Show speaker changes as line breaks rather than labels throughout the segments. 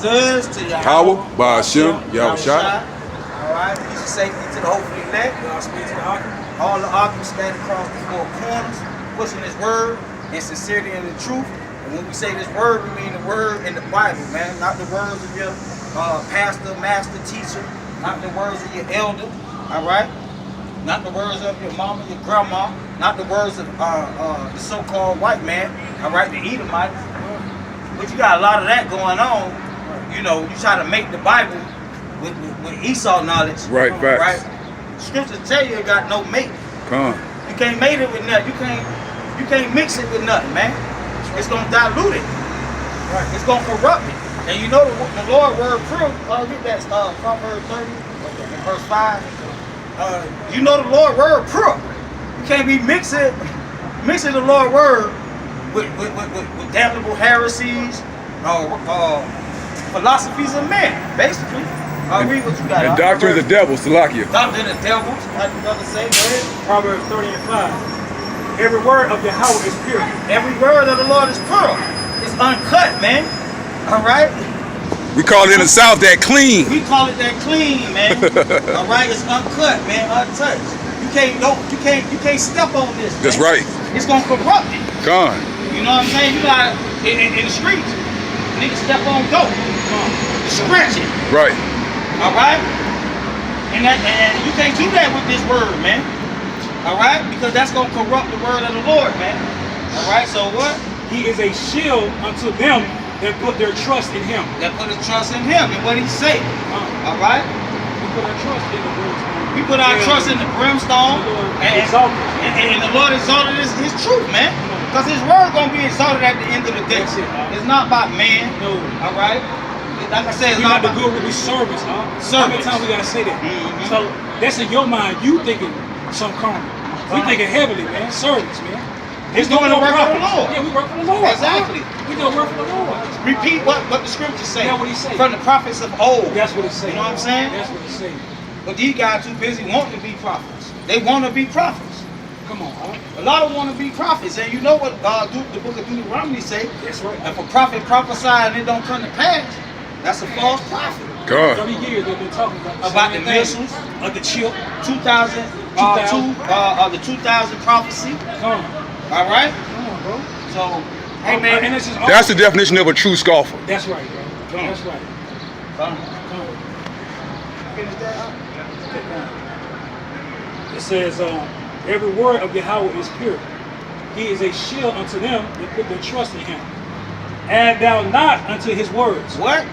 praises to Yahweh.
Power by Hashem, Yahushua.
Alright, peace and safety to the hopefully elect. All the occupants stand across the four corners, pushing His word in sincerity and in truth. And when we say this word, we mean the word in the Bible, man. Not the words of your pastor, master, teacher. Not the words of your elder. Alright? Not the words of your mama, your grandma. Not the words of the so-called white man. Alright, the Edomites. But you got a lot of that going on. You know, you try to make the Bible with Esau knowledge.
Right, facts.
Right? Scriptures tell you it got no mate.
Come on.
You can't mate it with nothing. You can't mix it with nothing, man. It's gonna dilute it. Right. It's gonna corrupt it. And you know the Lord word proof. Get that Proverbs 30 and verse 5. You know the Lord word proof. You can't be mixing the Lord word with damnable heresies, philosophies of men, basically. Read what you got.
And doctrine of the devil, Salakia.
Doctrine of the devil, like the brother say. Go ahead.
Proverbs 30 and 5. Every word of Yahweh is pure.
Every word of the Lord is pure. It's uncut, man. All right.
We call it in the South that clean.
We call it that clean, man. All right. It's uncut, man. Untouched. You can't step on this.
That's
man.
right.
It's gonna corrupt it.
Come on.
You know what I'm saying? You got in the streets, niggas step on dope, scratch it.
Right.
All right. And you can't do that with this word, man. All right, because that's gonna corrupt the word of the Lord, man. All right. So what?
He is a shield unto them that put their trust in Him.
That put a trust in Him and what He say. All right.
We put our trust in the Brimstone.
We put our trust in the Brimstone, and the Lord exalted His truth, man. Because His word gonna be exalted at the end of the day. It's not about man.
No.
All right. Like I said, it's
not
not
the good with the servants, huh? How many times we gotta say that? So that's in your mind. You thinking some carnal. We thinking heavily, man. Servants, man.
It's doing the work of the Lord.
Yeah, we work for the Lord.
Exactly.
We do work for the Lord.
Repeat what the scriptures say.
That's what He say.
From the prophets of old.
That's what it say.
You know what I'm saying?
That's what He say.
But these guys too busy wanting to be prophets. They want to be prophets.
Come on, huh?
A lot of want to be prophets, and you know what the book of Deuteronomy say?
That's right.
If a prophet prophesy and it don't come to pass, that's a false prophet.
God.
30 years they've been talking
About the missiles,
of the chip,
2000, the 2000 prophecy.
Come on.
All right.
Come on, bro.
So, hey man,
and this is
That's the definition of a true scoffer.
That's right, bro.
Come on.
That's right.
Come on.
Come on.
Finish that up.
It says, every word of Yahweh is pure. He is a shield unto them that put their trust in Him. Add thou not unto His words.
What?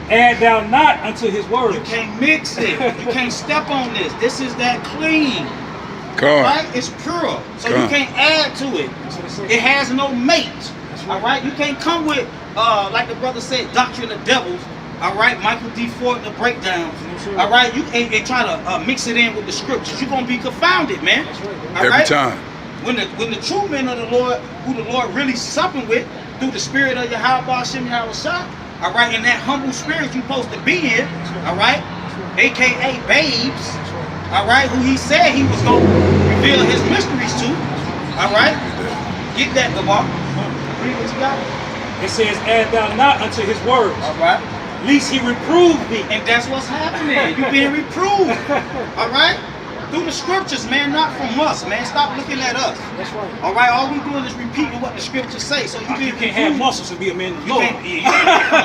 Add thou not unto His words.
You can't mix it. You can't step on this. This is that clean.
Come on.
Right? It's pure. So you can't add to it. It has no mate. All right? You can't come with, like the brother said, doctrine of devils. All right? Michael D. Ford, the breakdowns. All right? You ain't try to mix it in with the scriptures. You're going to be confounded, man.
Every time.
When the true men of the Lord, who the Lord really supping with, through the spirit of Yahweh Hashem Yahushua, all right, in that humble spirit you're supposed to be in, all right, aka babes, all right, who He said He was going to reveal His mysteries to, all right, get that, Gabar. Read what you got.
It says, add thou not unto His words,
all right,
lest He reprove thee.
and that's what's happening. You're being reproved, all right. Through the scriptures, man, not from us, man. Stop looking at us.
That's right.
All right, all we doing is repeating what the scriptures say. So you
can't have muscles and be a man.
Come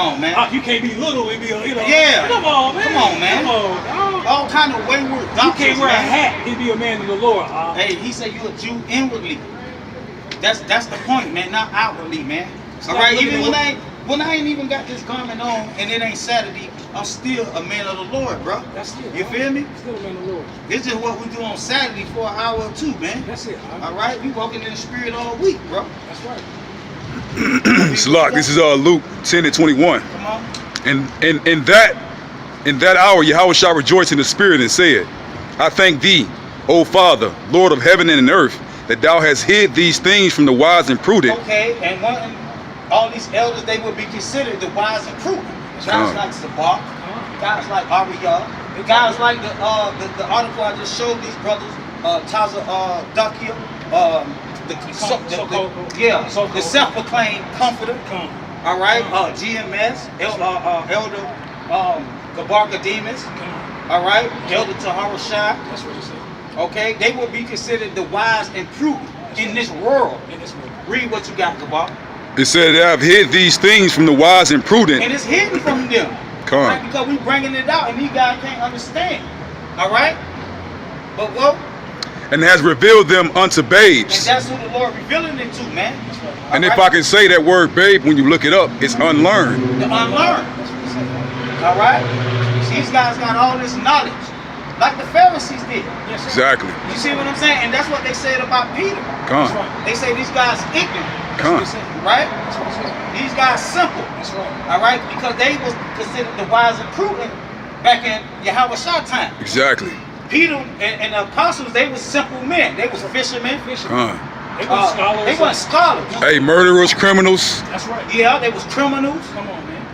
on, man.
You can't be little and be a,
Yeah.
Come on, man.
Come on, man.
Come on.
All kind of wayward doctrines,
You can't wear
man.
a hat and be a man of the Lord.
Hey, He said you a Jew inwardly. That's the point, man. Not outwardly, man. All right, even when I ain't even got this garment on and it ain't Saturday, I'm still a man of the Lord, bro.
That's it.
You feel me?
Still a man of the Lord.
This is what we do on Saturday for an hour or two, man.
That's it.
All right, we walking in the spirit all week, bro.
That's right.
Salak, this is Luke 10:21.
Come on.
And in that hour Yahweh shall rejoice in the spirit and said, I thank thee, O Father, Lord of heaven and earth, that thou hast hid these things from the wise and prudent.
Okay, and all these elders, they would be considered the wise and prudent. Guys like Sabak, guys like Ariyah, guys like the article I just showed these brothers, Taza Dakia, the self-proclaimed comforter. All right, GMS, Elder Gabargademus. All right, Elder Tahara Shah.
That's what he said.
Okay, they will be considered the wise and prudent in this world.
In this world.
Read what you got, Gabar.
It said, "I have hid these things from the wise and prudent."
And it's hidden from them.
Come on.
Right? Because we bringing it out and these guys can't understand. All right? But what?
And has revealed them unto
And
babes.
that's who the Lord revealing it to, man.
And if I can say that word babe, when you look it up, it's unlearned.
The unlearned. All right? These guys got all this knowledge. Like the Pharisees did.
Yes, sir.
Exactly.
You see what I'm saying? And that's what they said about Peter.
Come
That's
on.
right.
They say these guys ignorant.
Come on.
That's what he said.
Right?
That's what he said.
These guys simple.
That's right.
All right? Because they was considered the wise and prudent back in Yahweh Shah time.
Exactly.
Peter and the apostles, they was simple men. They was fishermen.
Come on.
They weren't scholars.
They weren't scholars.
Hey, murderers, criminals.
That's right.
Yeah, they was criminals.
Come on, man.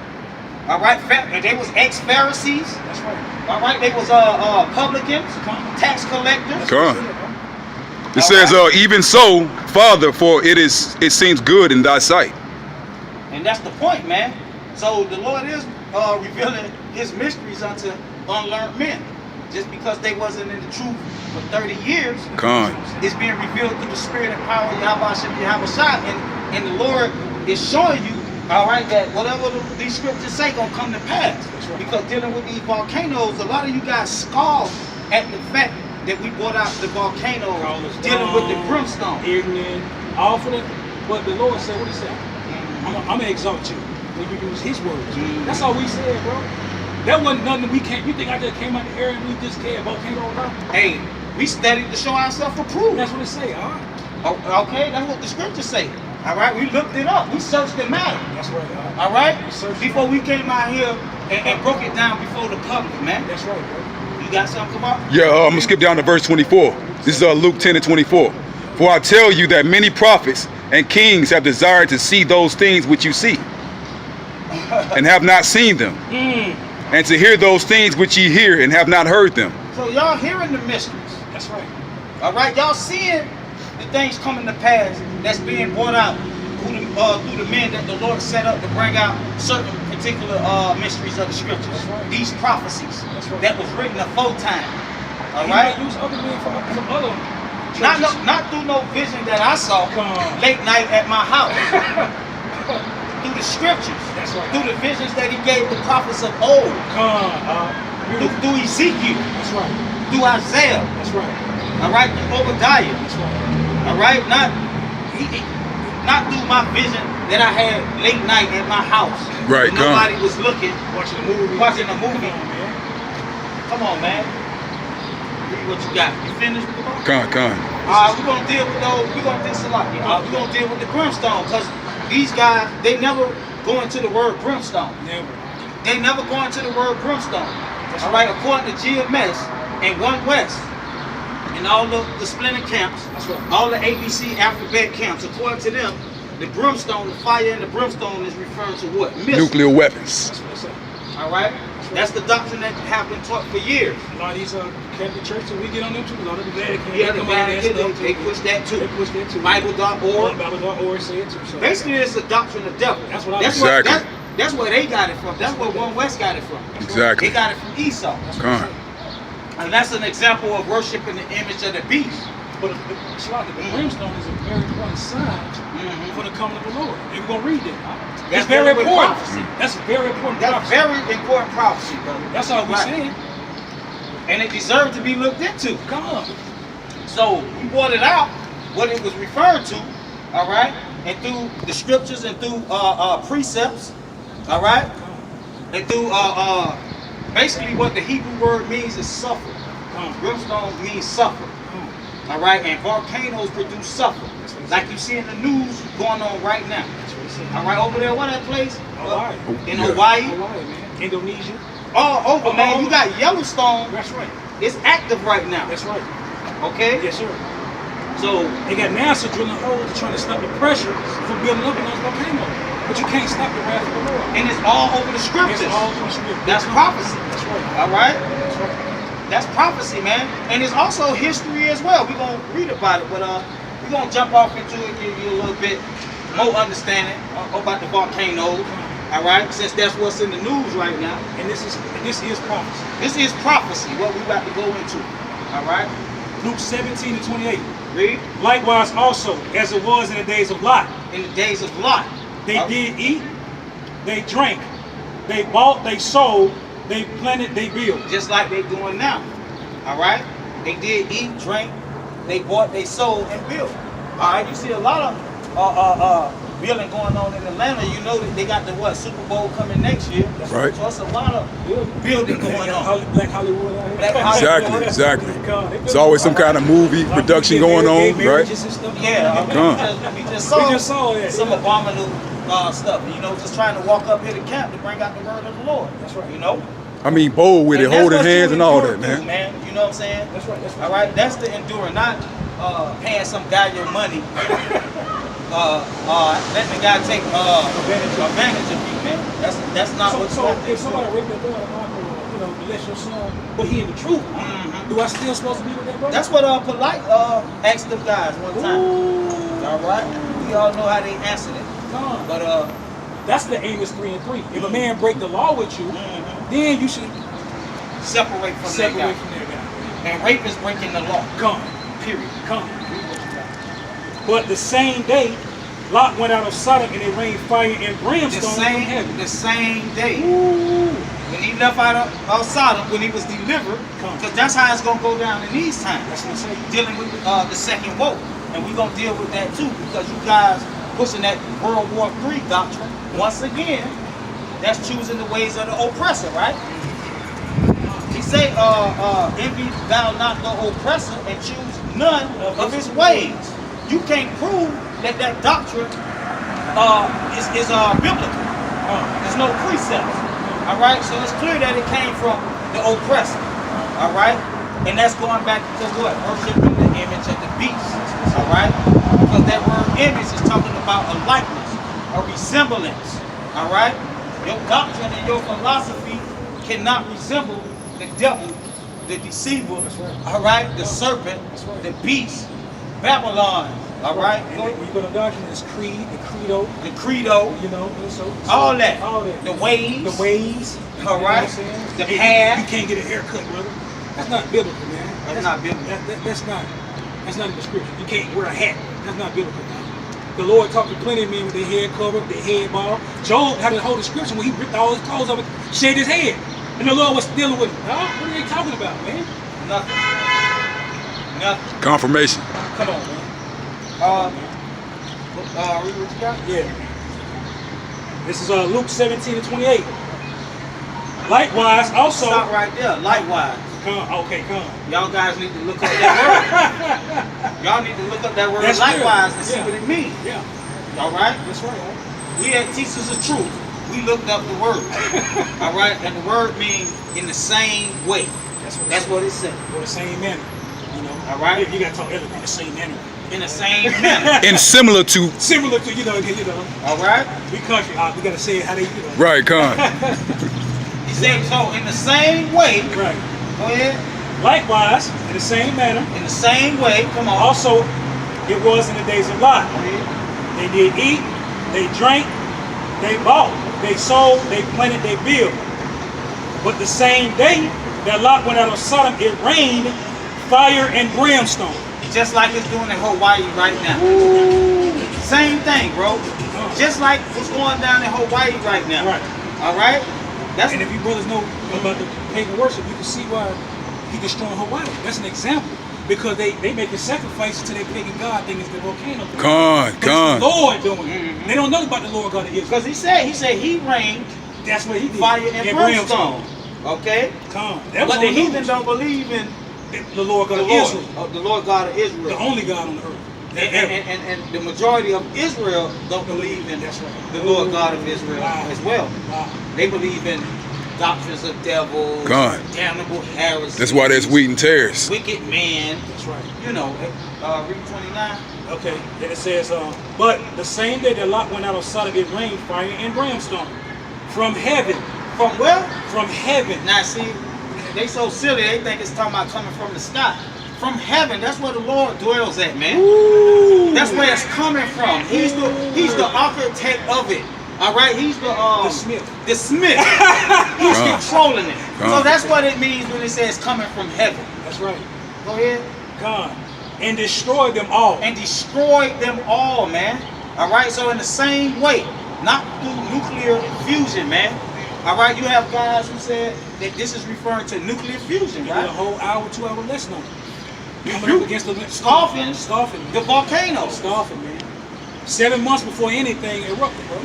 All right, they was ex-Pharisees.
That's right.
All right, they was publicans, tax collectors.
Come on. It says, even so, Father, for it seems good in thy sight.
And that's the point, man. So the Lord is revealing His mysteries unto unlearned men. Just because they wasn't in the truth for 30 years,
Come on.
it's being revealed through the Spirit and power of Yahweh Shah. And the Lord is showing you, all right, that whatever these scriptures say gonna come to pass.
Right.
Because dealing with these volcanoes, a lot of you guys scoff at the fact that we brought out the volcanoes, dealing with the brimstone.
Ignorant, all for the. But the Lord said, what He said? I'm gonna exalt you when you use His words. That's all we said, bro. That wasn't nothing we can't. You think I just came out the air and we just came volcano around?
Hey, we studied to show ourselves approved.
That's what it say. All right.
Oh, okay, that's what the scriptures say. All right, we looked it up. We searched the matter.
That's right.
All right,
We searched
before we came out here and broke it down before the public, man.
That's right, bro.
You got something, come on?
Yeah, I'm gonna skip down to verse 24. This is Luke 10 and 24. For I tell you that many prophets and kings have desired to see those things which you see, and have not seen them, and to hear those things which ye hear, and have not heard them.
So y'all hearing the mysteries.
That's right.
All right, y'all seeing the things coming to pass that's being brought out through the men that the Lord set up to bring out certain particular mysteries of the scriptures.
That's right.
These prophecies
right.
that was written aforetime. All
He
right.
might use other men from other
Not through no vision that I saw
Come on.
late night at my house. Through the scriptures.
That's right.
Through the visions that He gave the prophets of old. Through Ezekiel.
That's right.
Through Isaiah.
That's right.
All right. Through Obadiah.
That's right.
All right. Not through my vision that I had late night at my house.
Right,
when
come on.
nobody was looking.
Watching the movie.
Watching the movie.
Come on, man.
Come on, man. Read what you got. You finished?
Come on.
We're gonna deal with those. We're gonna we're gonna deal with the brimstone because these guys they never go into the word brimstone.
Never.
They never go into the word brimstone. All right, according to GMS and One West and all the splinter camps,
That's right.
all the ABC alphabet camps, according to them, the brimstone, the fire in the brimstone is referring to what? Missiles.
Nuclear weapons.
That's what it say.
All right, that's the doctrine that have been taught for years.
A lot of these Catholic churches, we get on them too. A lot of the Vatican,
Yeah, the
come on that
Vatican,
stuff
they
too.
push that too.
They push that too.
Bible.org.
Bible.org say it too. So.
Basically, it's the doctrine of devil.
That's what I
Exactly.
That's where they got it from. That's where One West got it from.
Exactly.
They got it from Esau.
Come on.
And that's an example of worshiping the image of the beast.
But the brimstone is a very important sign for the coming of the Lord. And we're going to read that. That's very
dealing with
important.
prophecy.
That's very important.
That's
prophecy.
very important prophecy, brother.
That's all we're
Right.
saying.
And it deserved to be looked into.
Come on.
So we brought it out, what it was referred to, all right? And through the scriptures and through precepts, all right? And through basically what the Hebrew word means is suffer. Brimstone means suffer. All right, and volcanoes produce suffer, like you see in the news going on right now. All right, over there, what that place?
Hawaii.
In
Yeah.
Hawaii.
Hawaii, man. Indonesia.
All over, man. You got Yellowstone.
That's right.
It's active right now.
That's right.
Okay.
Yes, sir.
So
They got NASA drilling holes trying to stop the pressure from building up in those volcanoes. But you can't stop the wrath of the Lord.
and it's all over the scriptures.
It's all through scripture.
That's prophecy.
That's right.
All right.
That's right.
That's prophecy, man. And it's also history as well. We're gonna read about it, but we're gonna jump off into it, give you a little bit more understanding about the volcanoes. All right, since that's what's in the news right now.
And this is prophecy.
This is prophecy, what we about to go into. All right.
Luke 17 and 28.
Read.
Likewise also, as it was in the days of Lot,
In the days of Lot,
they did eat, they drank, they bought, they sold, they planted, they built.
just like they doing now. All right. They did eat, drink, they bought, they sold, and built. All right. You see a lot of building going on in Atlanta. You know that they got the Super Bowl coming next year.
Right.
So it's a lot of building going on.
Black Hollywood out here.
Black Hollywood.
Exactly. There's always some kind of movie production going on, right?
Yeah, we just saw
that.
some abominable stuff. You know, just trying to walk up here to camp to bring out the word of the Lord.
That's right.
You know.
I mean, bold with it,
And that's
holding
what
hands
you
and all
endure
that,
through,
man.
You know what I'm saying?
That's right. That's right.
All right, that's the enduring, not paying some guy your money. Letting the guy take advantage of you, man. That's not what's
So
happening.
if somebody raped your daughter, you know, bless your son, but he in the truth, do I still supposed to be with that brother?
That's what Polite asked them guys one time.
Ooh.
All right, we all know how they answered it,
Come.
but
That's the Amos 3 and 3. If a man break the law with you, then you should
separate from
separate
that guy.
from that guy.
And rape is breaking the law.
Come.
Period.
Come. But the same day, Lot went out of Sodom and it rained fire and
The
brimstone from heaven.
same day.
Ooh.
When he left out of Sodom, when he was delivered, because that's how it's gonna go down in these times.
That's what I'm saying.
Dealing with the second woke, and we're gonna deal with that too, because you guys pushing that World War III doctrine once again. That's choosing the ways of the oppressor, right? He say, envy thou not the oppressor and choose none of his ways. You can't prove that doctrine is biblical. There's no precepts. All right, so it's clear that it came from the oppressor. All right, and that's going back to what? Worshiping the image of the beast. All right, because that word image is talking about a likeness, a resemblance. All right, your doctrine and your philosophy cannot resemble the devil, the deceiver. All right, the serpent, the beast, Babylon. All right,
When you go to doctrine, it's creed, the credo,
the credo,
you know, so
all that,
all that.
the ways,
The ways.
all right,
You know what I'm
the
saying?
path.
You can't get a haircut, brother. That's not biblical, man.
That's not biblical.
That's not in the scripture. You can't wear a hat. That's not biblical, man. The Lord talked to plenty of men with their head covered, their head bald. Job had a whole description when he ripped all his clothes off and shaved his head. And the Lord was dealing with him. Huh? What are they talking about, man?
Nothing. Nothing.
Confirmation.
Come on, man.
Read what you got?
Yeah. This is Luke 17 and 28. Likewise, also.
Stop right there. Likewise.
Come.
Y'all guys need to look up that word. Y'all need to look up that word
That's
likewise
good.
and see what it means.
Yeah.
All right?
That's right.
We at Teachers of Truth. We looked up the word. All right? And the word means in the same way. That's what it said.
Or the same manner. You know.
All right?
You gotta talk everything the same manner.
In the same manner.
And similar to.
Similar to, you know.
All right?
We country, we gotta say it how they, you know.
Right, con.
He said, so in the same way.
Right.
Go ahead.
Likewise, in the same manner,
In the same way. Come on.
also it was in the days of Lot. They did eat, they drank, they bought, they sold, they planted, they built. But the same day that Lot went out of Sodom, it rained fire and brimstone.
Just like it's doing in Hawaii right now. Same thing, bro. Just like what's going down in Hawaii right now.
Right.
All right? That's
And if you brothers know about the pagan worship, you can see why he destroyed Hawaii. That's an example. Because they making sacrifices to their pagan god thing is the volcano.
Con.
But it's the Lord doing it. They don't know about the Lord God of Israel.
because he said he rained
That's what he did.
fire and brimstone. Okay?
Come. That was
But the
on
heathen
news.
don't believe in
The Lord God
the
of
Lord,
Israel.
the Lord God of
The
Israel.
only God on the earth.
And the majority of Israel don't believe in
That's right.
the Lord God of Israel
Wow.
as well.
Wow.
They believe in doctrines of devils,
God.
damnable heresies.
That's why there's wheat and tares.
Wicked man.
That's right.
You know, read 29.
Okay. Then it says, but the same day that Lot went out of Sodom, it rained fire and brimstone from heaven.
From where?
From heaven.
Now see, they so silly, they think it's talking about coming from the sky. From heaven. That's where the Lord dwells at, man.
Ooh.
That's where it's coming from. He's the architect of it. All right, he's the
smith.
The smith. He's controlling it. So that's what it means when it says coming from heaven.
That's right.
Go ahead.
God. And destroyed them all.
And destroyed them all, man. All right. So in the same way, not through nuclear fusion, man. All right. You have guys who said that this is referring to nuclear fusion,
You
right?
did a whole hour, 2 hour lesson on it. Coming up against the
scoffing
the
volcanoes.
Scoffing, man. 7 months before anything erupted, bro.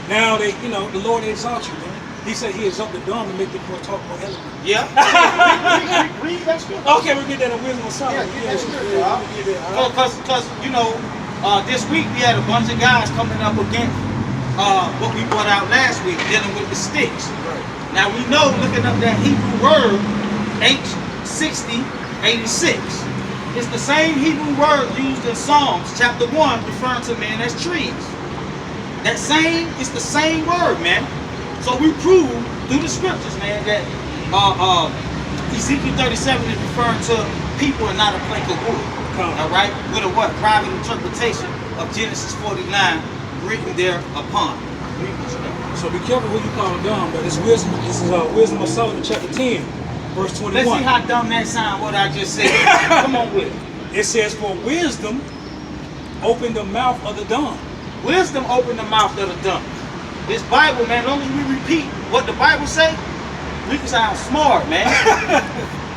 Now they, you know, the Lord exalts you, man. He said he exalted the dumb to make them more talk more eloquent.
Yeah. Read that scripture.
Okay, we get that in Wisdom of Solomon.
Yeah, get that scripture. Because you know, this week we had a bunch of guys coming up against what we brought out last week, dealing with the sticks.
Right.
Now we know, looking up that Hebrew word, H6086. It's the same Hebrew word used in Psalms chapter 1, referring to men as trees. It's the same word, man. So we prove through the scriptures, man, that Ezekiel 37 is referring to people and not a plank of wood. All right, with a what? Private interpretation of Genesis 49 written there upon.
So be careful who you call dumb, but it's wisdom. This is Wisdom of Solomon, chapter 10, verse 21.
Let's see how dumb that sounds. What I just said. Come on with it.
It says, "For wisdom opened the mouth of the dumb."
Wisdom opened the mouth of the dumb. This Bible, man, as long as we repeat what the Bible say, we can sound smart, man.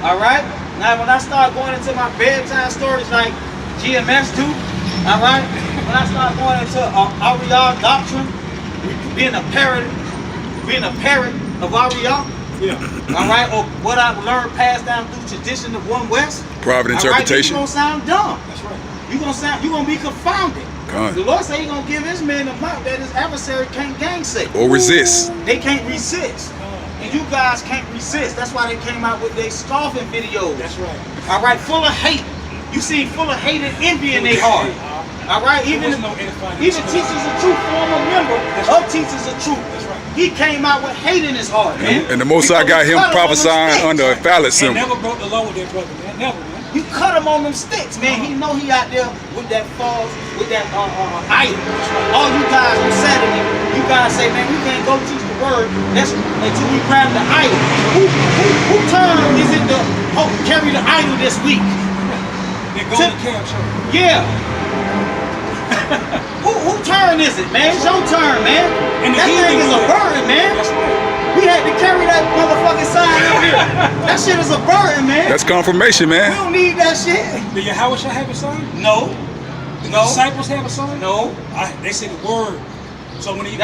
All right? Now, when I start going into my bedtime stories like GMS do, all right? When I start going into Ariel doctrine, being a parrot of Ariel,
Yeah.
all right? Or what I've learned passed down through tradition of One West.
Private interpretation.
All right, you're going to sound dumb.
That's right.
You're going to be confounded.
God.
The Lord said He's gonna give His man a mouth that His adversary can't gainsay.
Or resist.
They can't resist. And you guys can't resist. That's why they came out with their scoffing videos.
That's right.
All right, full of hate. You see, full of hate and envy in their heart. All right, even Teachers of Truth, former member of Teachers of Truth.
That's right.
He came out with hate in his heart, man.
And the Most High got him prophesying under a phallic
And
symbol.
never broke the law with their brother, man. Never, man.
You cut him on them sticks, man. He know he out there with that false, with that idol. All you guys on Saturday, you guys say, man, we can't go teach the word until we grab the idol. Who turn is it to carry the idol this week?
They go to camp church.
Yeah. who turn is it, man? It's your turn, man.
And
that thing is a burden, man.
That's right.
We had to carry that motherfucking sign up here. That shit is a burden, man.
That's confirmation,
We
man.
don't need that shit.
Did Yahweh shall have a son?
No.
Did
No.
the disciples have a son?
No.
They say the word. So when you read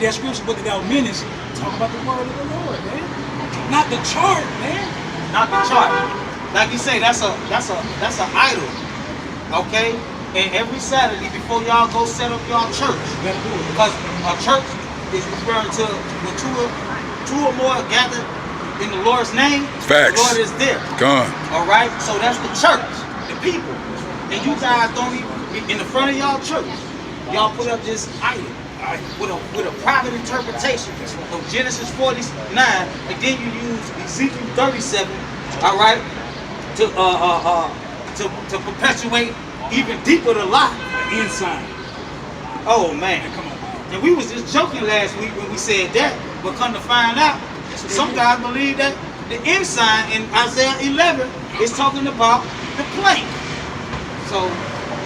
that scripture, book of the minutes, talk about the word of the Lord, man. Not the chart, man.
Not the chart. Like you say, that's an idol. Okay? And every Saturday before y'all go set up y'all church,
You gotta do it.
because a church is referring to when two or more gathered in the Lord's name,
Facts.
the Lord is there.
Gone.
All right? So that's the church, the people. And you guys don't even, in the front of y'all church, y'all put up this idol with a private interpretation of Genesis 49, and then you use Ezekiel 37, all right, to perpetuate even deeper the lie.
Inside.
Oh man,
Come on.
and we was just joking last week when we said that, but come to find out, some guys believe that the ensign in Isaiah 11 is talking about the plank. So,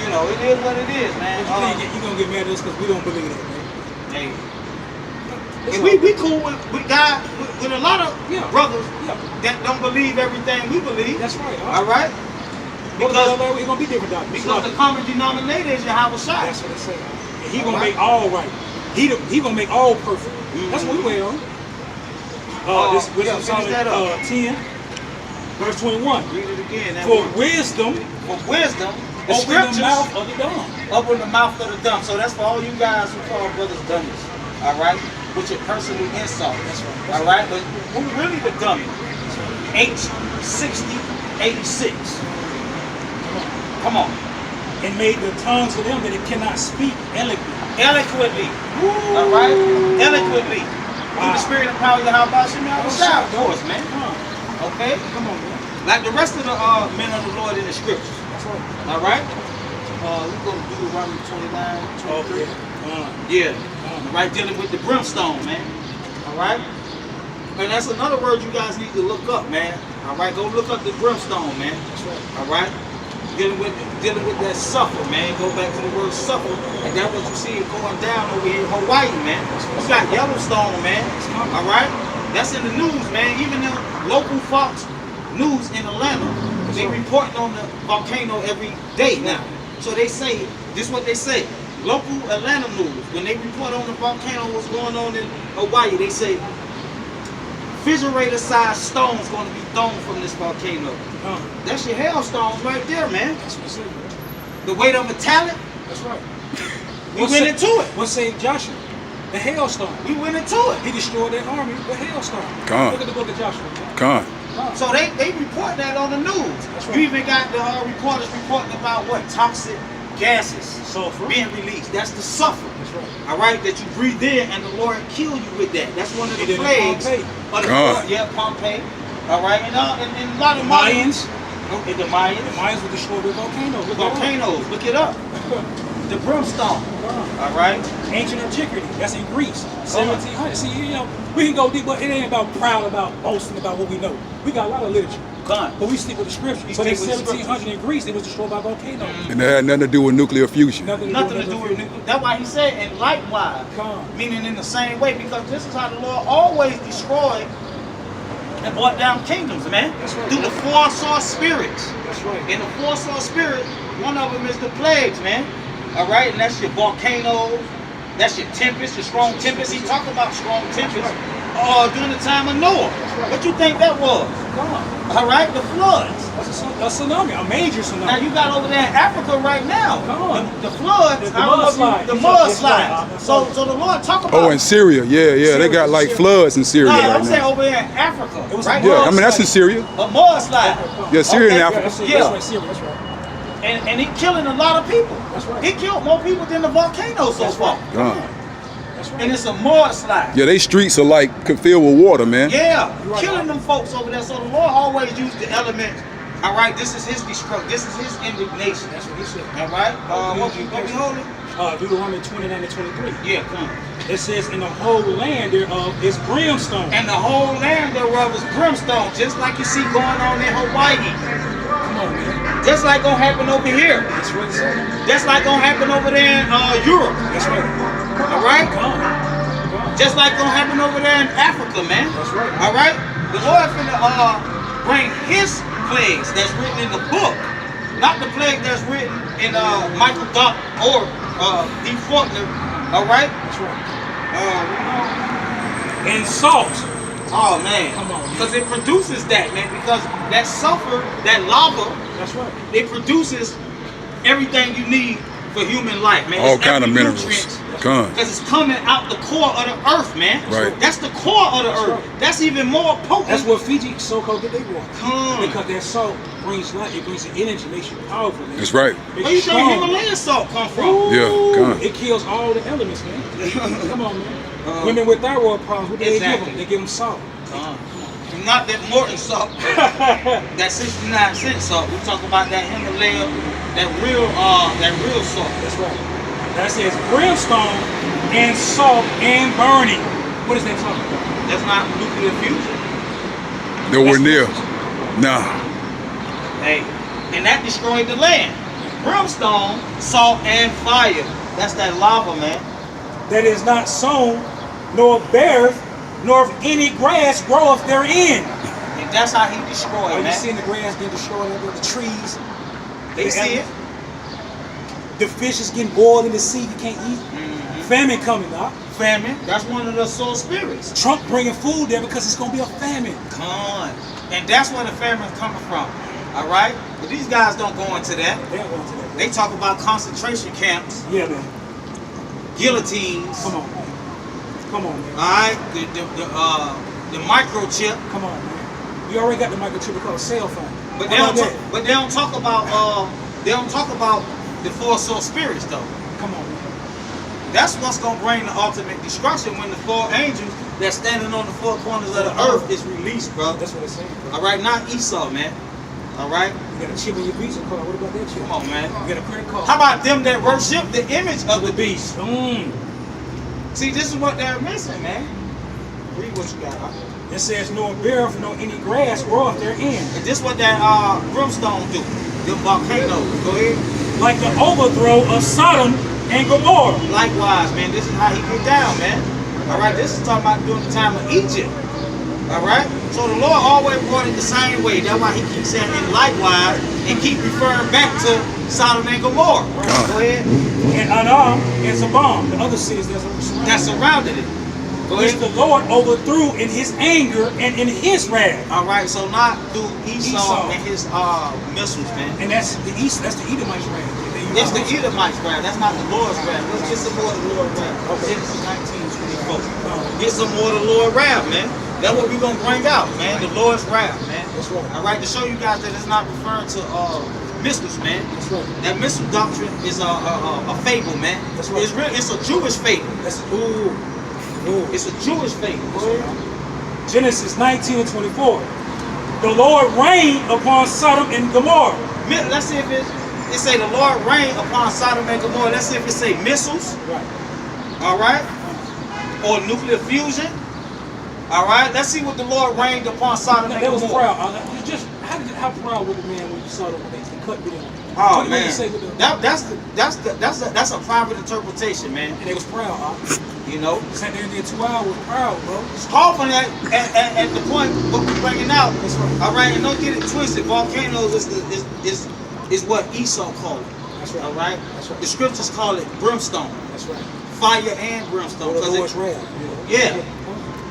you know, it is what it is, man.
You're gonna get mad at us because we don't believe that, man.
Hey, and we cool with God, with a lot of brothers that don't believe everything we believe.
That's right.
All right?
Because it's gonna be different, doctor.
Because the common denominator is Yahweh Shai.
That's what they say. And He gonna make all right. He gonna make all perfect. That's what we wait on. This Wisdom Solomon 10, verse 21.
Read it again.
For wisdom,
the
open
scriptures
the mouth of the dumb.
open the mouth of the dumb. So that's for all you guys who call brothers dummies. All right? With your personal insult.
That's right.
All right? But who really the dummy? H6086. Come on.
And made the tongues of them that it cannot speak
Eloquently. All right? Eloquently. Through the spirit and power of Yahweh Shem, of course, man. Okay?
Come on, man.
Like the rest of the men of the Lord in the scriptures.
That's right.
All right? We go to Deuteronomy 29, 23. Yeah. Right, dealing with the brimstone, man. All right? And that's another word you guys need to look up, man. All right? Go look up the brimstone, man.
That's right.
All right? Dealing with that sulfur, man. Go back to the word sulfur, and that's what you see going down over here in Hawaii, man. You got Yellowstone, man. All right? That's in the news, man. Even the local Fox News in Atlanta, they reporting on the volcano every day now. So they say, this is what they say. Local Atlanta news, when they report on the volcano, what's going on in Hawaii, they say refrigerator-sized stones going to be thrown from this volcano. That's your hailstones right there, man.
That's what's it.
The weight of a talent.
That's right.
We went into it.
What saved Joshua? The hailstone.
We went into it.
He destroyed that army with hailstone.
Come on.
Look at the book of Joshua.
Come on.
So they report that on the news.
That's right.
You even got the reporters reporting about what toxic gases
Sulfur.
being released. That's the sulfur.
That's right.
All right, that you breathe in, and the Lord kill you with that. That's one of
He
the
did it in
plagues.
Pompeii.
Of the
God.
yeah, Pompeii. All right, and a lot
The
of
Mayans.
Okay, the Mayans.
The Mayans were destroyed with volcanoes.
The volcanoes. Look it up. The brimstone. All right.
Ancient antiquity. That's in Greece. 1700. See, you know, we can go deep, but it ain't about proud about boasting about what we know. We got a lot of literature.
Done.
But we stick with the scripture.
We
But in
stick with the
1700 in Greece, it was destroyed by volcanoes.
And that had nothing to do with nuclear fusion.
Nothing to do with nuclear. That's why he said, and likewise,
Come.
meaning in the same way, because this is how the Lord always destroyed and brought down kingdoms, man.
That's right.
Through the four source spirits.
That's right.
And the four source spirit, one of them is the plagues, man. All right, and that's your volcanoes, that's your tempest, your strong tempest. He talked about strong tempest during the time of Noah. What you think that was?
Come.
All right, the floods.
That's a tsunami, a major tsunami.
Now you got over there in Africa right now.
Come on.
The floods,
The mudslide.
the
That's
mudslide.
right.
So the Lord talk about.
Oh, in Syria. Yeah. They got like floods in Syria
no,
right
I'm saying
now.
over there in Africa.
It was
right?
Yeah, I mean, that's in Syria.
A mudslide.
Yeah, Syria and
Okay.
Africa.
That's
Yeah.
right, Syria, that's right.
And he killing a lot of people.
That's right.
He killed more people than the volcano so far.
God.
That's right.
And it's a mudslide.
Yeah, they streets are like could fill with water, man.
Yeah,
right.
killing them folks over there. So the Lord always used the elements. All right, this is his destruction. This is his indignation.
That's what he said.
All right. What we holding?
Deuteronomy 29 and 23.
Yeah, come.
It says, in the whole land thereof is brimstone.
And the whole land thereof is brimstone, just like you see going on in Hawaii.
Come on, man.
Just like gonna happen over here.
That's what it says.
Just like gonna happen over there in Europe.
That's right.
All right.
Come. Come.
Just like gonna happen over there in Africa, man.
That's right.
All right. The Lord finna bring His plagues that's written in the book, not the plague that's written in Michael Dock or D. Faulkner. All right.
That's right. And salt.
Oh man.
Come on, man.
Because it produces that, man. Because that sulfur, that lava,
That's right.
it produces everything you need for human life, man.
All
It's
kind of
every
minerals.
nutrient.
Come.
Because it's coming out the core of the earth, man.
Right.
That's the core of the earth.
right.
That's even more potent.
That's what Fiji so-called get their water.
Come.
Because that salt brings life, it brings the energy, makes you powerful, man.
That's right.
Makes
Where you think
strong.
Himalayan salt come from?
Ooh,
Yeah, come.
It kills all the elements, man. Come on, man. Women with thyroid problems, what do they give
Exactly.
them? They give them salt.
Not that Morton salt, that 69-cent salt. We talk about that Himalaya, that real salt.
That's right. That says brimstone and salt and burning. What is that talking about?
That's not nuclear fusion.
Nowhere near. Nah.
Hey, and that destroyed the land. Brimstone, salt, and fire. That's that lava, man.
That is not sown, nor beareth, nor if any grass groweth therein.
And that's how he destroyed,
Are you
man.
seeing the grass getting destroyed under the trees?
They see it.
The fish is getting boiled in the sea, you can't eat. Famine coming, dog.
Famine. That's one of the soul spirits.
Trump bringing food there because it's going to be a famine.
Come on. And that's where the famine's coming from. All right? But these guys don't go into that.
They don't go into that.
They talk about concentration camps,
Yeah, man.
guillotines.
Come on, man. Come on, man.
All right? The microchip.
Come on, man. You already got the microchip called a cell phone.
But
How
they
about
don't. But they don't talk about the four soul spirits though.
that? Come on, man.
That's what's gonna bring the ultimate destruction when the four angels that's standing on the four corners of the earth is released, bro.
That's what it's saying, bro.
All right, not Esau, man. All right.
You got a chip in your Visa card. What about that chip?
Come on, man.
You got a credit card.
How about them that worship the image of the beast? See, this is what they're missing, man. Read what you got.
It says, nor beareth nor any grass groweth therein.
And this what that Brimstone do. The volcanoes. Go ahead.
Like the overthrow of Sodom and Gomorrah.
Likewise, man. This is how he get down, man. All right. This is talking about during the time of Egypt. All right. So the Lord always brought it the same way. That's why he keeps saying and likewise and keep referring back to Sodom and Gomorrah. Right. Go ahead.
And Anam and Zabam, the other cities that surrounded it. Which the Lord overthrew in his anger and in his wrath.
All right, so not through Esau and his missiles, man.
And that's the Edomites' wrath.
That's the Edomites' wrath. That's not the Lord's wrath. Let's get some more of the Lord's wrath.
Okay.
Genesis 19:24. Get some more of the Lord's wrath, man. That's what we're gonna bring out, man. The Lord's wrath, man.
That's right.
All right, to show you guys that it's not referring to missiles, man.
That's right.
That missile doctrine is a fable, man.
That's right.
It's a Jewish fable.
That's
It's a Jewish fable.
Genesis 19:24. The Lord rained upon Sodom and Gomorrah.
Let's see if it say the Lord rained upon Sodom and Gomorrah. Let's see if it say missiles.
Right.
All right. Or nuclear fusion. All right. Let's see what the Lord rained upon Sodom and Gomorrah.
That was proud. How proud was the man when you saw them when they cut me down?
Oh man, that's a private interpretation, man.
And they was proud,
You know,
sat there in there 2 hours, proud, bro.
it's confident at the point what we're bringing out. All right, and don't get it twisted. Volcanoes is what Esau called it.
That's right.
All right.
That's right.
The scriptures call it brimstone.
That's right.
Fire and brimstone. Yeah.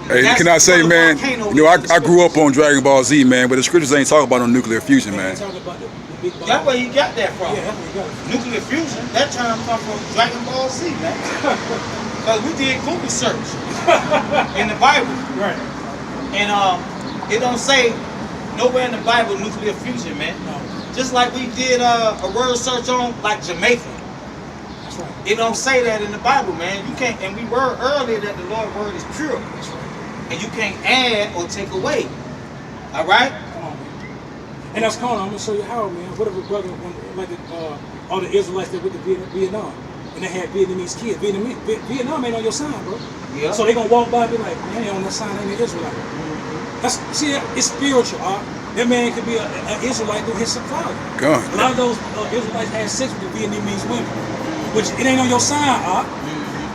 Hey, can I say, man, you know, I grew up on Dragon Ball Z, man, but the scriptures ain't talking about no nuclear fusion, man.
That's where you got that from.
Yeah, that's where you got it.
Nuclear fusion, that term comes from Dragon Ball Z, man. Because we did Google search in the Bible.
Right.
And it don't say nowhere in the Bible nuclear fusion, man.
No.
Just like we did a word search on like Jamaica.
That's right.
It don't say that in the Bible, man. You can't, and we were earlier that the Lord's word is pure.
That's right.
And you can't add or take away. All right?
Come on, man. And that's cool. I'm gonna show you how, man. What if a brother, like all the Israelites that went to Vietnam, and they had Vietnamese kids. Vietnam ain't on your sign, bro.
Yeah.
So they gonna walk by and be like, man, they on that sign, ain't an Israelite. See, it's spiritual, That man could be an Israelite through his father.
God.
A lot of those Israelites had sex with the Vietnamese women, which it ain't on your sign,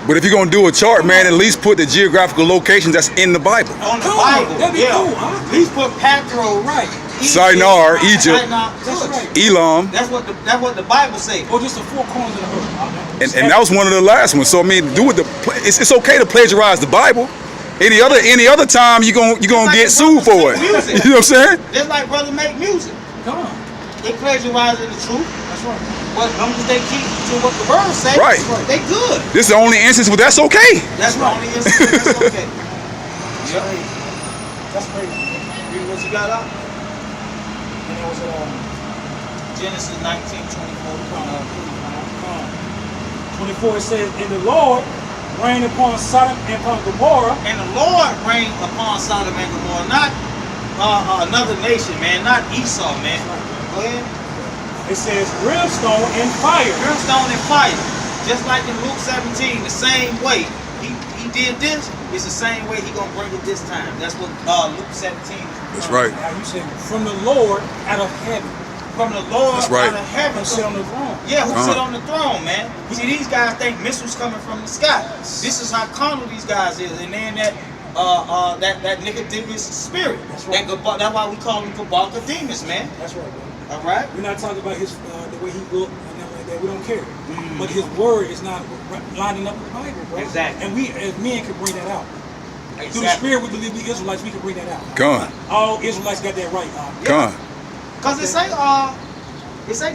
But if you're gonna do a chart, man, at least put the geographical locations that's in the Bible.
On the Bible.
That'd be cool,
At least put Patro,
Right.
Shinar, Egypt,
That's right.
Elam,
That's what the Bible say.
Or just the four corners of the earth.
and that was one of the last ones. So I mean, it's okay to plagiarize the Bible. Any other time you gonna
like
get
the
sued for it.
brothers make music.
You know what I'm saying?
Just like brother make music.
Come on.
They plagiarizing the truth.
That's right.
But as long as they keep to what the word say,
Right.
they good.
This is the only instance where that's okay.
That's the only instance that's okay. Yep.
That's crazy.
Read what you got up.
And it was
Genesis
24, it says, and the Lord rained upon Sodom and upon Gomorrah.
And the Lord rained upon Sodom and Gomorrah, not another nation, man, not Esau, man. Go ahead.
It says brimstone and fire.
Brimstone and fire. Just like in Luke 17, the same way he did this, it's the same way he gonna bring it this time. That's what Luke 17 is.
That's right.
Now you said from the Lord out of heaven.
From the Lord
That's right.
out of heaven.
Who sit on the throne.
Yeah, who sit on the throne, man. See, these guys think missiles coming from the sky. This is how carnal these guys is, and then that Nicodemus spirit.
That's right.
That's why we call him Kabbalah demons, man.
That's right, bro.
All right.
We're not talking about his the way he looked and nothing like that. We don't care. But his word is not lining up with the Bible, bro.
Exactly.
And we as men can bring that out.
Exactly.
Through the Spirit, we believe we Israelites, we can bring that out.
Gone.
All Israelites got that right,
Gone.
Cause it say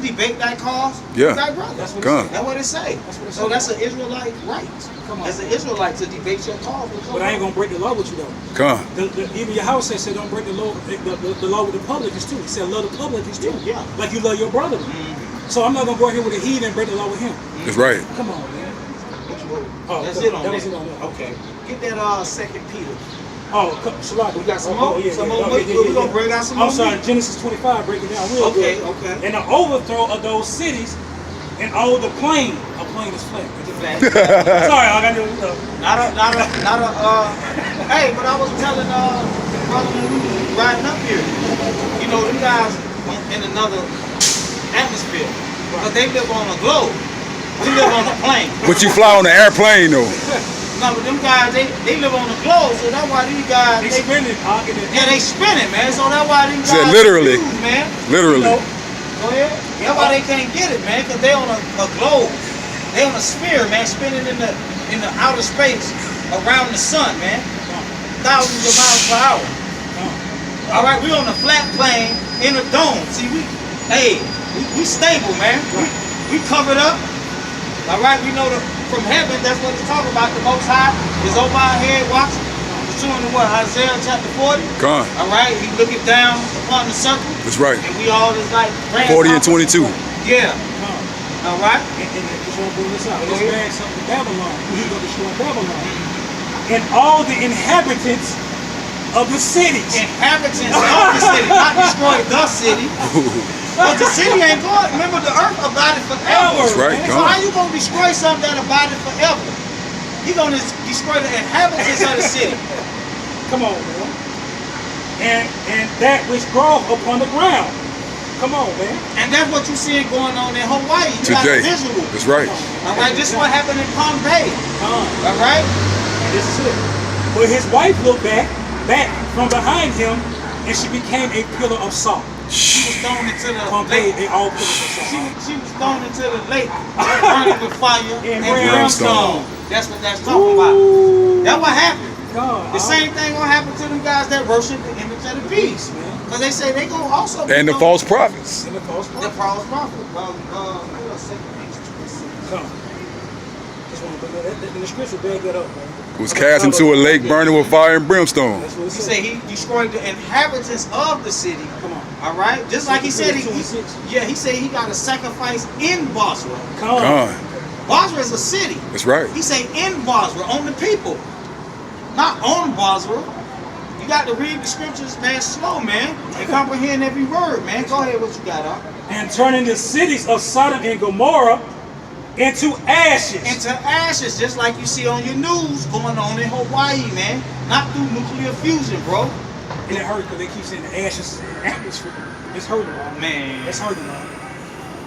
debate thy cause
Yeah.
thy brother.
That's what
Gone.
it
That's what it say.
That's what it
So
say.
that's an Israelite right.
Come on.
That's an Israelite to debate your cause.
But I ain't gonna break the law with you though.
Gone.
Even your house said don't break the law. The law with the publicans too. He said love the publicans too.
Yeah.
Like you love your brother. So I'm not gonna go here with a heathen and break the law with him.
That's right.
Come on, man.
Oh, that's
that
it on
was
that.
it on that.
Okay. Get that 2 Peter.
Shalak.
We got some more?
Yeah,
Some
yeah,
more?
okay,
We're going to bring out some more?
I'm sorry, Genesis 25, break it down real
Okay,
good.
okay.
And the overthrow of those cities and all the plain. A plain is flat.
Fact.
Sorry, I got to
Hey, but I was telling brother when we was riding up here, you know, them guys in another atmosphere, but they live on a globe. We live on a plane.
But you fly on an airplane though.
No, but them guys, they live on a globe, so that's why these guys
They spinning,
yeah, they spinning, man. So that's why these guys
Literally.
confused, man.
Literally.
You know, go ahead. That's why they can't get it, man, because they on a globe. They on a sphere, man, spinning in the outer space around the sun, man. Thousands of miles per hour. All right, we on a flat plane in a dome. See, we stable, man. We covered up. All right, we know from heaven, that's what it's talking about. The Most High is over our head watching. It's showing the what? Isaiah chapter 40.
Gone.
All right, he looking down upon the circle.
That's right.
And we all is like
40 and 22.
Yeah. All right.
And just want to bring this out. Let's bring something to Babylon. He's going to destroy Babylon. And all the inhabitants of the cities.
Inhabitants of the city, not destroy the city. But the city ain't going. Remember, the earth abided forever.
That's right.
So how you gonna destroy something that abided forever? You gonna destroy the inhabitants of the city.
Come on, man. And that which groweth upon the ground. Come on, man.
And that's what you seeing going on in Hawaii. You
Today.
got a visual.
That's right.
All right, this is what happened in Palm Bay. All right.
And this is it. But his wife looked back from behind him, and she became a pillar of salt.
She was thrown into the
Palm Bay,
lake.
they all pillars of salt.
She was thrown into the lake, burning with fire and brimstone. That's what that's talking about. That's what happened.
God,
The same thing gonna happen to them guys that worship the image of the beast, man. Because they say they gonna also
And the false prophets.
and the false
The
prophet.
false prophet. What else? 2 Kings 26.
Come. Just want to bring that. The scripture back that up, man.
Was cast into a lake burning with fire and brimstone.
That's what
He
it
said he destroyed the inhabitants of the city.
Come on.
All right, just like he said, he
26.
said he got a sacrifice in Basra.
Come on.
Gone.
Basra is a city.
That's right.
He say in Basra, on the people, not on Basra. You got to read the scriptures, man, slow, man, and comprehend every word, man. Go ahead, what you got,
And turning the cities of Sodom and Gomorrah into ashes.
Into ashes, just like you see on your news going on in Hawaii, man. Not through nuclear fusion, bro.
And it hurt because they keep saying the ashes is in the atmosphere. It's hurting, man.
Man.
It's hurting, man.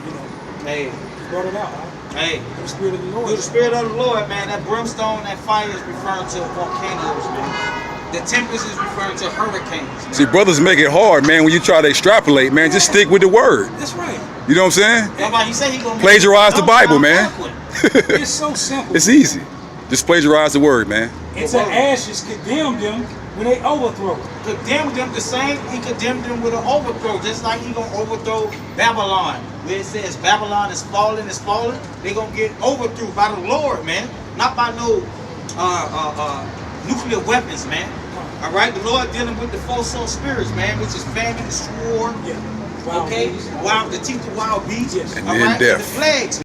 You know,
Hey,
you brought it out, huh?
hey.
The Spirit of the Lord.
Through the Spirit of the Lord, man, that brimstone, that fire is referring to volcanoes, man. The tempest is referring to hurricanes, man.
See, brothers make it hard, man, when you try to extrapolate, man. Just stick with the word.
That's right.
You know what I'm saying?
That's why he said he gonna
Plagiarize the Bible, man.
It's so simple.
It's easy. Just plagiarize the word, man.
It's an ashes condemned them when they overthrow.
Condemned them the same, he condemned them with an overthrow, just like he gonna overthrow Babylon. Where it says Babylon is falling, they gonna get overthrew by the Lord, man. Not by no nuclear weapons, man. All right, the Lord dealing with the four soul spirits, man, which is famine, sword,
Yeah.
okay, wild, the teeth of wild beasts,
Yes.
And
all
then
right,
death.
and the plagues.